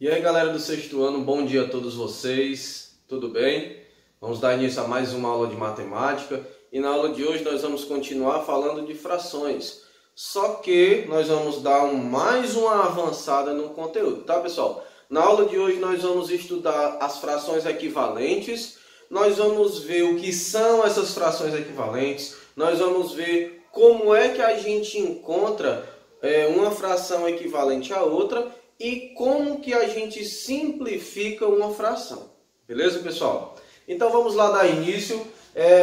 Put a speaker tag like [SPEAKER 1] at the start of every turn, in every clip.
[SPEAKER 1] E aí, galera do sexto ano, bom dia a todos vocês, tudo bem? Vamos dar início a mais uma aula de matemática e na aula de hoje nós vamos continuar falando de frações, só que nós vamos dar mais uma avançada no conteúdo, tá, pessoal? Na aula de hoje nós vamos estudar as frações equivalentes, nós vamos ver o que são essas frações equivalentes, nós vamos ver como é que a gente encontra uma fração equivalente a outra e como que a gente simplifica uma fração. Beleza, pessoal? Então vamos lá dar início.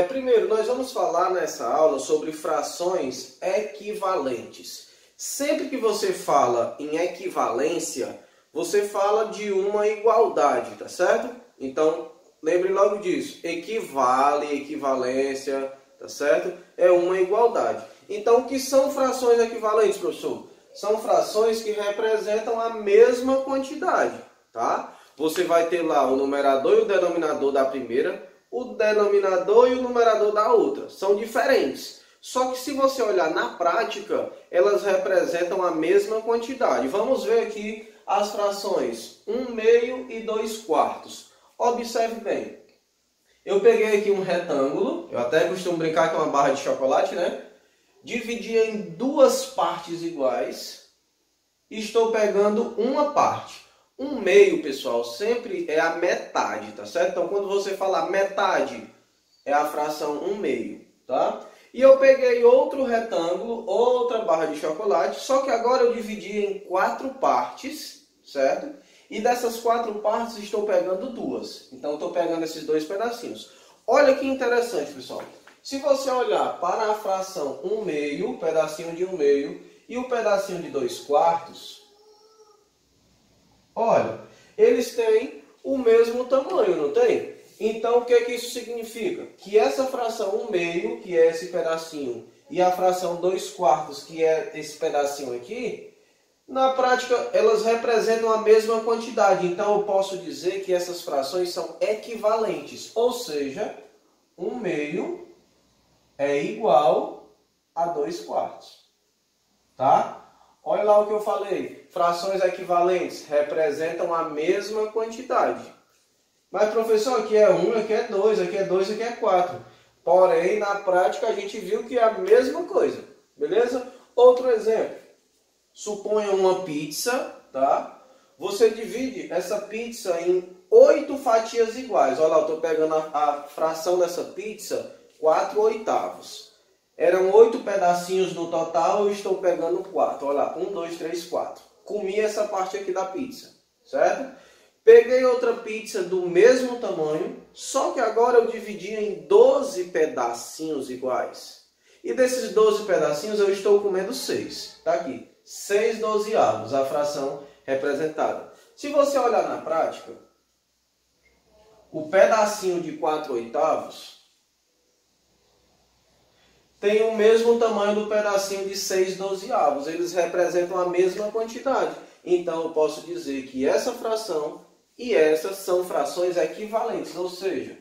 [SPEAKER 1] Primeiro, nós vamos falar nessa aula sobre frações equivalentes. Sempre que você fala em equivalência, você fala de uma igualdade, tá certo? Então, lembre logo disso. Equivale, equivalência, tá certo? É uma igualdade. Então, o que são frações equivalentes, professor? São frações que representam a mesma quantidade, tá? Você vai ter lá o numerador e o denominador da primeira, o denominador e o numerador da outra. São diferentes. Só que se você olhar na prática, elas representam a mesma quantidade. Vamos ver aqui as frações 1/2 e 2/4. Observe bem. Eu peguei aqui um retângulo, eu até costumo brincar que é uma barra de chocolate, né? Dividi em duas partes iguais, estou pegando uma parte. 1/2, pessoal, sempre é a metade, tá certo? Então, quando você falar metade, é a fração 1/2, tá? E eu peguei outro retângulo, outra barra de chocolate, só que agora eu dividi em 4 partes, certo? E dessas 4 partes estou pegando duas. Então, estou pegando esses dois pedacinhos. Olha que interessante, pessoal. Se você olhar para a fração 1/2, o pedacinho de 1/2 e o pedacinho de 2/4, olha, eles têm o mesmo tamanho, não tem? Então, o que isso significa? Que essa fração 1/2, que é esse pedacinho, e a fração 2/4, que é esse pedacinho aqui, na prática, elas representam a mesma quantidade. Então, eu posso dizer que essas frações são equivalentes, ou seja, 1/2 é igual a 2/4, tá? Olha lá o que eu falei. Frações equivalentes representam a mesma quantidade. Mas, professor, aqui é 1, aqui é 2, aqui é 2, aqui é 4. Porém, na prática, a gente viu que é a mesma coisa. Beleza? Outro exemplo. Suponha uma pizza, tá? Você divide essa pizza em 8 fatias iguais. Olha lá, eu estou pegando a fração dessa pizza, 4/8. Eram 8 pedacinhos no total, eu estou pegando 4. Olha lá, 1, 2, 3, 4. Comi essa parte aqui da pizza, certo? Peguei outra pizza do mesmo tamanho, só que agora eu dividi em 12 pedacinhos iguais. E desses 12 pedacinhos eu estou comendo 6. Tá aqui, 6/12, a fração representada. Se você olhar na prática, o pedacinho de 4/8 tem o mesmo tamanho do pedacinho de 6/12. Eles representam a mesma quantidade. Então, eu posso dizer que essa fração e essa são frações equivalentes. Ou seja,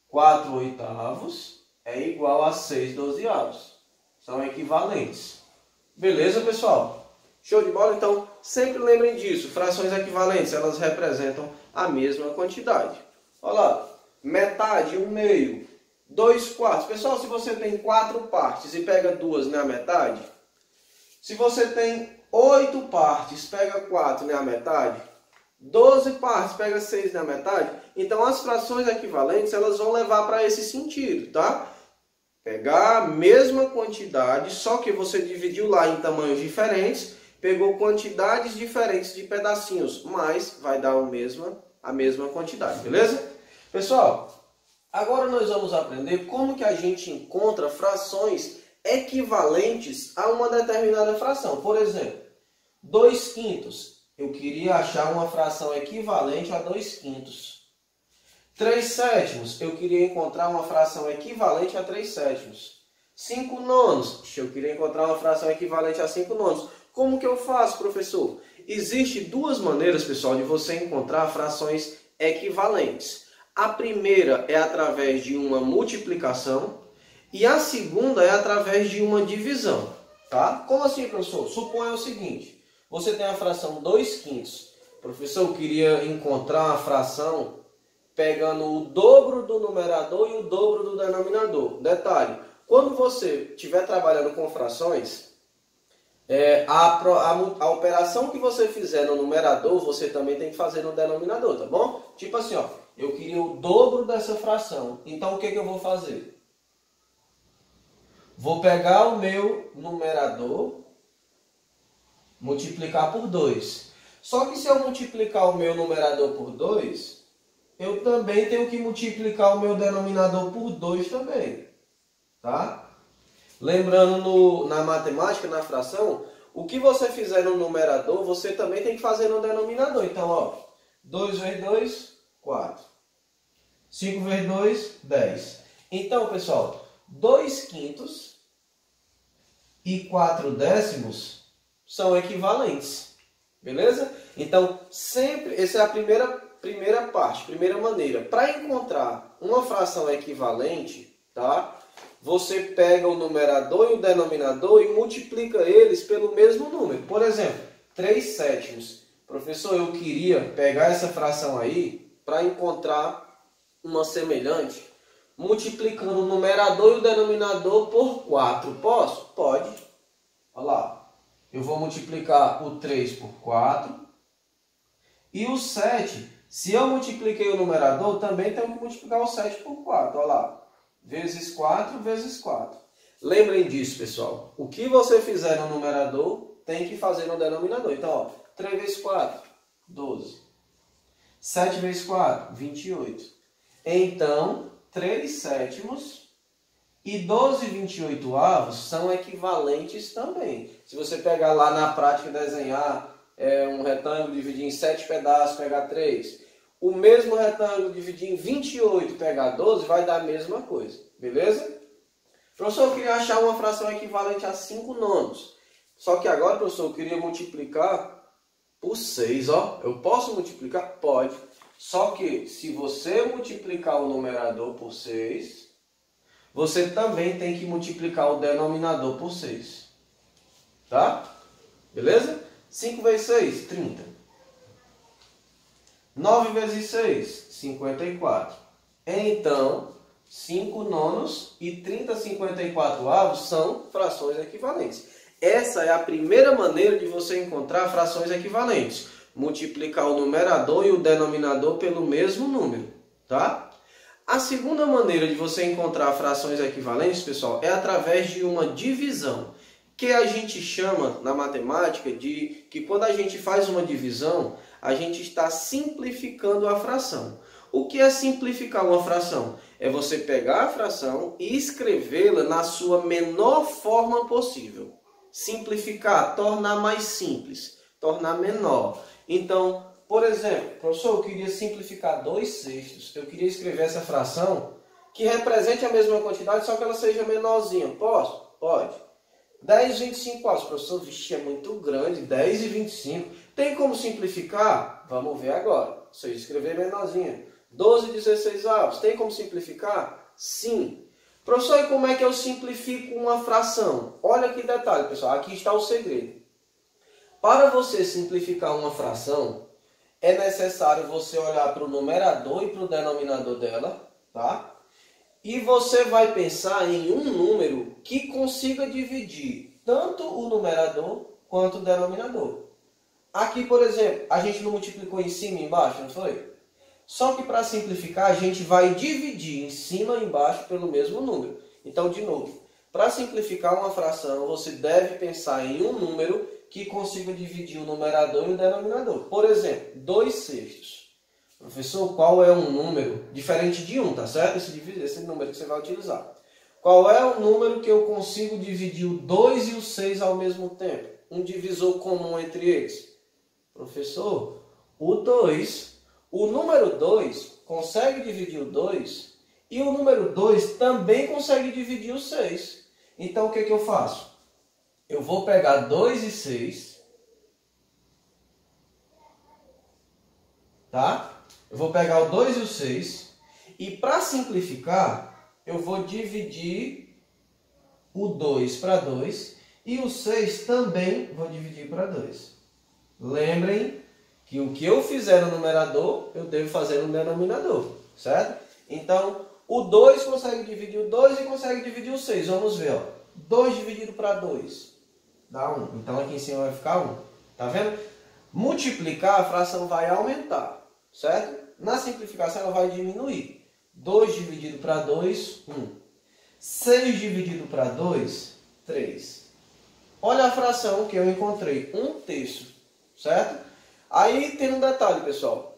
[SPEAKER 1] 4/8 é igual a 6/12. São equivalentes. Beleza, pessoal? Show de bola? Então, sempre lembrem disso. Frações equivalentes, elas representam a mesma quantidade. Olha lá, metade, 1/2. 2/4. Pessoal, se você tem 4 partes e pega 2 na metade, se você tem 8 partes, pega 4 na metade, 12 partes, pega 6 na metade, então as frações equivalentes, elas vão levar para esse sentido, tá? Pegar a mesma quantidade, só que você dividiu lá em tamanhos diferentes, pegou quantidades diferentes de pedacinhos, mas vai dar a mesma quantidade, beleza? Pessoal, agora nós vamos aprender como que a gente encontra frações equivalentes a uma determinada fração. Por exemplo, 2/5. Eu queria achar uma fração equivalente a 2/5. 3/7. Eu queria encontrar uma fração equivalente a 3/7. 5/9. Eu queria encontrar uma fração equivalente a 5/9. Como que eu faço, professor? Existem duas maneiras, pessoal, de você encontrar frações equivalentes. A primeira é através de uma multiplicação e a segunda é através de uma divisão, tá? Como assim, professor? Suponha o seguinte, você tem a fração 2/5 Professor, eu queria encontrar uma fração pegando o dobro do numerador e o dobro do denominador. Detalhe, quando você estiver trabalhando com frações, a operação que você fizer no numerador, você também tem que fazer no denominador, tá bom? Tipo assim, ó, eu queria o dobro dessa fração. Então, o que eu vou fazer? Vou pegar o meu numerador, multiplicar por 2. Só que se eu multiplicar o meu numerador por 2, eu também tenho que multiplicar o meu denominador por 2 também. Tá? Lembrando na matemática, na fração, o que você fizer no numerador, você também tem que fazer no denominador. Então, ó, 2 vezes 2, 4. 5 vezes 2, 10. Então, pessoal, 2 quintos e 4 décimos são equivalentes. Beleza? Então, sempre, essa é a primeira parte, primeira maneira. Para encontrar uma fração equivalente, tá? Você pega o numerador e o denominador e multiplica eles pelo mesmo número. Por exemplo, 3 sétimos. Professor, eu queria pegar essa fração aí para encontrar uma semelhante, multiplicando o numerador e o denominador por 4. Posso? Pode. Olha lá. Eu vou multiplicar o 3 por 4. E o 7, se eu multipliquei o numerador, também tenho que multiplicar o 7 por 4. Olha lá. Vezes 4, vezes 4. Lembrem disso, pessoal. O que você fizer no numerador, tem que fazer no denominador. Então, ó, 3 vezes 4, 12. 7 vezes 4, 28. Então, 3 sétimos e 12/28 são equivalentes também. Se você pegar lá na prática desenhar um retângulo, dividir em 7 pedaços, pegar 3. O mesmo retângulo dividir em 28 e pegar 12 vai dar a mesma coisa. Beleza? Professor, eu queria achar uma fração equivalente a 5 nonos. Só que agora, professor, eu queria multiplicar por 6. Ó. Eu posso multiplicar? Pode. Só que se você multiplicar o numerador por 6, você também tem que multiplicar o denominador por 6. Tá? Beleza? 5 vezes 6, 30. 9 vezes 6, 54. Então, 5 nonos e 30/54 são frações equivalentes. Essa é a primeira maneira de você encontrar frações equivalentes. Multiplicar o numerador e o denominador pelo mesmo número. Tá? A segunda maneira de você encontrar frações equivalentes, pessoal, é através de uma divisão. Que a gente chama na matemática de que quando a gente faz uma divisão, a gente está simplificando a fração. O que é simplificar uma fração? É você pegar a fração e escrevê-la na sua menor forma possível. Simplificar, tornar mais simples, tornar menor. Então, por exemplo, professor, eu queria simplificar 2 sextos. Eu queria escrever essa fração que represente a mesma quantidade, só que ela seja menorzinha. Posso? Pode. 10/25 professor, vixe, é muito grande, 10/25. Tem como simplificar? Vamos ver agora. Se eu escrever menorzinha. 12/16. Tem como simplificar? Sim. Professor, e como é que eu simplifico uma fração? Olha que detalhe, pessoal. Aqui está o segredo. Para você simplificar uma fração, é necessário você olhar para o numerador e para o denominador dela, tá? E você vai pensar em um número que consiga dividir tanto o numerador quanto o denominador. Aqui, por exemplo, a gente não multiplicou em cima e embaixo, não foi? Só que para simplificar, a gente vai dividir em cima e embaixo pelo mesmo número. Então, de novo, para simplificar uma fração, você deve pensar em um número que consiga dividir o numerador e o denominador. Por exemplo, 2 sextos. Professor, qual é um número diferente de 1, tá certo? Esse número que você vai utilizar. Qual é o número que eu consigo dividir o 2 e o 6 ao mesmo tempo? Um divisor comum entre eles. Professor, o 2. O número 2 consegue dividir o 2 e o número 2 também consegue dividir o 6. Então, o que eu faço? Eu vou pegar 2 e 6, tá? Eu vou pegar o 2 e o 6 e para simplificar, eu vou dividir o 2 para 2 e o 6 também vou dividir para 2. Lembrem que o que eu fizer no numerador, eu devo fazer no denominador, certo? Então, o 2 consegue dividir o 2 e consegue dividir o 6. Vamos ver, ó. 2 dividido para 2 dá 1. Então, aqui em cima vai ficar 1. Tá vendo? Multiplicar, a fração vai aumentar, certo? Na simplificação, ela vai diminuir. 2 dividido para 2, 1. 6 dividido para 2, 3. Olha a fração que eu encontrei, 1/3, certo? Aí tem um detalhe, pessoal.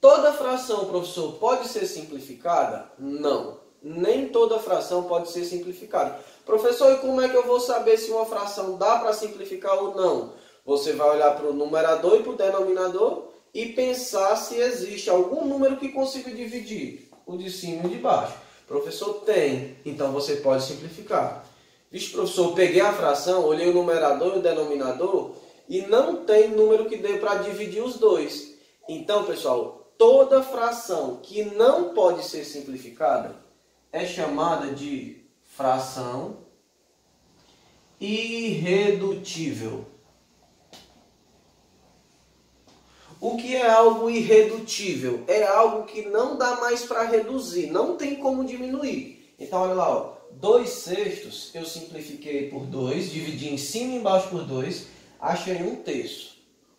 [SPEAKER 1] Toda fração, professor, pode ser simplificada? Não. Nem toda fração pode ser simplificada. Professor, e como é que eu vou saber se uma fração dá para simplificar ou não? Você vai olhar para o numerador e para o denominador e pensar se existe algum número que consiga dividir o de cima e o de baixo. Professor, tem. Então você pode simplificar. Vixe, professor, peguei a fração, olhei o numerador e o denominador e não tem número que dê para dividir os dois. Então, pessoal, toda fração que não pode ser simplificada é chamada de fração irredutível. O que é algo irredutível? É algo que não dá mais para reduzir, não tem como diminuir. Então, olha lá, ó, 2/6 eu simplifiquei por 2, dividi em cima e embaixo por 2, achei 1/3.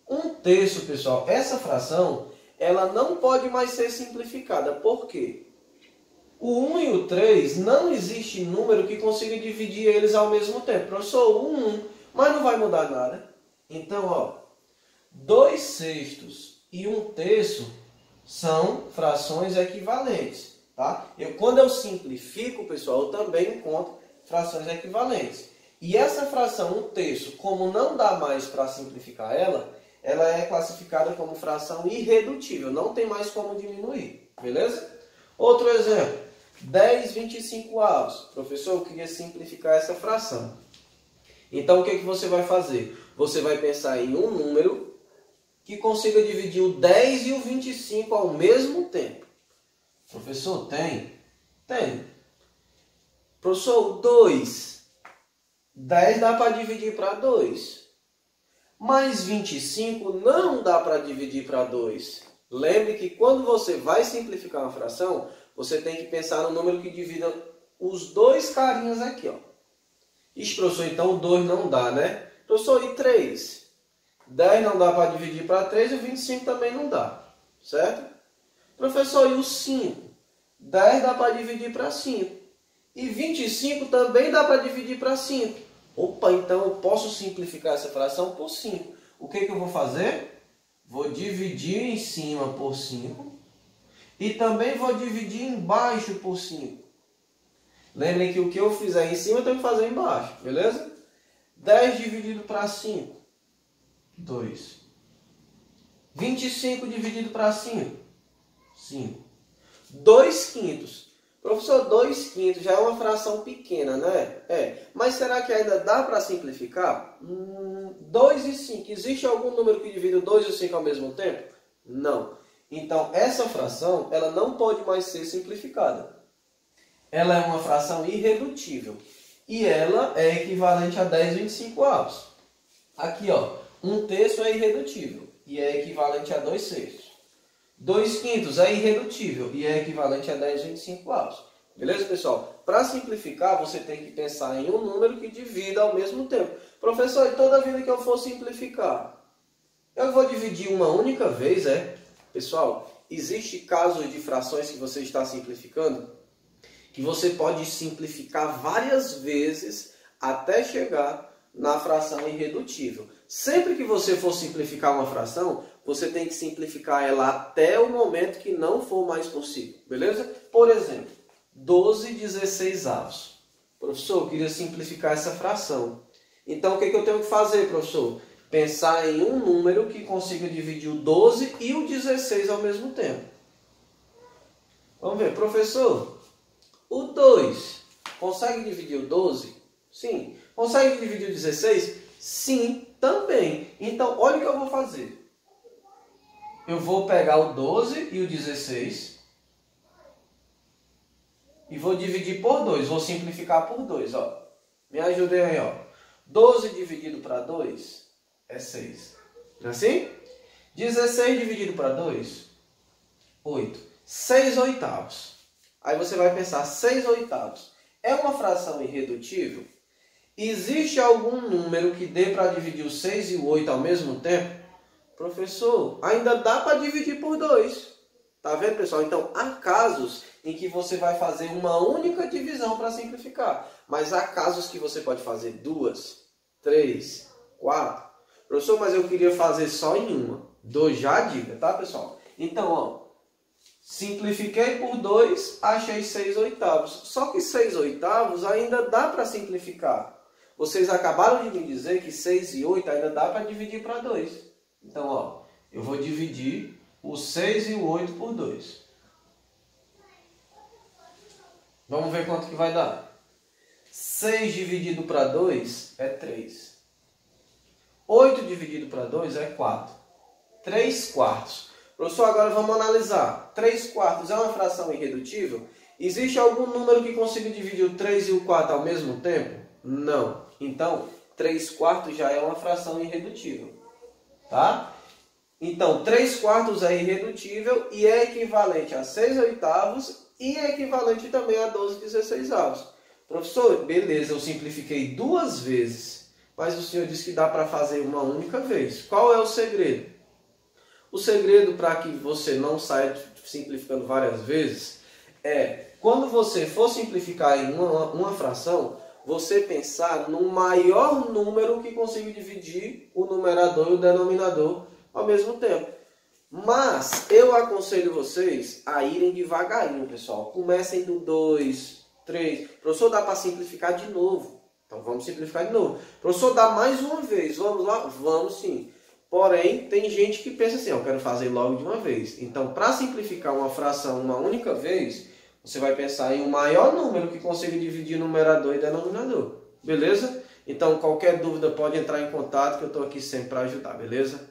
[SPEAKER 1] 1/3, pessoal, essa fração, ela não pode mais ser simplificada. Por quê? O 1 e o 3, não existe número que consiga dividir eles ao mesmo tempo. Professor, o 1, mas não vai mudar nada. Então, ó, 2/6 e 1/3 são frações equivalentes, tá? Quando eu simplifico, pessoal, eu também encontro frações equivalentes. E essa fração 1/3, como não dá mais para simplificar ela é classificada como fração irredutível, não tem mais como diminuir, beleza? Outro exemplo, 10/25. Professor, eu queria simplificar essa fração. Então, o que você vai fazer? Você vai pensar em um número que consiga dividir o 10 e o 25 ao mesmo tempo. Professor, tem? Tem. Professor, 2. 10 dá para dividir para 2. Mas 25 não dá para dividir para 2. Lembre que quando você vai simplificar uma fração, você tem que pensar no número que divida os dois carinhas aqui, ó. Ixi, professor, então o 2 não dá, né? Professor, e 3? 10 não dá para dividir para 3 e o 25 também não dá, certo? Professor, e o 5? 10 dá para dividir para 5. E 25 também dá para dividir para 5. Opa, então eu posso simplificar essa fração por 5. O que eu vou fazer? Vou dividir em cima por 5. E também vou dividir embaixo por 5. Lembrem que o que eu fizer em cima eu tenho que fazer embaixo, beleza? 10 dividido para 5. 2. 25 dividido para 5. 5. 2/5. Professor, 2/5 já é uma fração pequena, né? Mas será que ainda dá para simplificar? 2 e 5. Existe algum número que divide o 2 e o 5 ao mesmo tempo? Não. Então, essa fração, ela não pode mais ser simplificada. Ela é uma fração irredutível. E ela é equivalente a 10/25. Aqui, ó, 1/3 é irredutível e é equivalente a 2/6. 2/5 é irredutível e é equivalente a 10/25. Beleza, pessoal? Para simplificar, você tem que pensar em um número que divida ao mesmo tempo. Professor, e toda vida que eu for simplificar, eu vou dividir uma única vez, Pessoal, existe casos de frações que você está simplificando que você pode simplificar várias vezes até chegar na fração irredutível. Sempre que você for simplificar uma fração, você tem que simplificar ela até o momento que não for mais possível, beleza? Por exemplo, 12/16. Professor, eu queria simplificar essa fração. Então, o que eu tenho que fazer, professor? Pensar em um número que consiga dividir o 12 e o 16 ao mesmo tempo. Vamos ver, professor, o 2 consegue dividir o 12? Sim. Consegue dividir o 16? Sim, também. Então, olha o que eu vou fazer. Eu vou pegar o 12 e o 16 e vou dividir por 2. Vou simplificar por 2, ó. Me ajudem aí, ó. 12 dividido para 2 é 6. Não é assim? 16 dividido para 2, 8. 6 oitavos. Aí você vai pensar, 6 oitavos é uma fração irredutível? Existe algum número que dê para dividir o 6 e o 8 ao mesmo tempo? Professor, ainda dá para dividir por 2. Tá vendo, pessoal? Então, há casos em que você vai fazer uma única divisão para simplificar. Mas há casos que você pode fazer 2, 3, 4. Professor, mas eu queria fazer só em uma. Dou já a dica, tá, pessoal? Então, ó, simplifiquei por 2, achei 6 oitavos. Só que 6 oitavos ainda dá para simplificar. Vocês acabaram de me dizer que 6 e 8 ainda dá para dividir para 2. Então, ó, eu vou dividir o 6 e o 8 por 2. Vamos ver quanto que vai dar. 6 dividido para 2 é 3. 8 dividido para 2 é 4. 3 quartos. Professor, agora vamos analisar. 3 quartos é uma fração irredutível? Existe algum número que consiga dividir o 3 e o 4 ao mesmo tempo? Não. Então, 3 quartos já é uma fração irredutível. Tá? Então, 3 quartos é irredutível e é equivalente a 6 oitavos e é equivalente também a 12 16avos. Professor, beleza, eu simplifiquei 2 vezes, mas o senhor disse que dá para fazer uma única vez. Qual é o segredo? O segredo para que você não saia simplificando várias vezes é, quando você for simplificar em uma fração, você pensar no maior número que consiga dividir o numerador e o denominador ao mesmo tempo. Mas eu aconselho vocês a irem devagarinho, pessoal. Comecem do 2, 3. Professor, dá para simplificar de novo. Então vamos simplificar de novo. Professor, dá mais uma vez. Vamos lá? Vamos sim. Porém, tem gente que pensa assim, eu quero fazer logo de uma vez. Então, para simplificar uma fração uma única vez, você vai pensar em um maior número que consiga dividir numerador e denominador. Beleza? Então, qualquer dúvida pode entrar em contato, que eu estou aqui sempre para ajudar, beleza?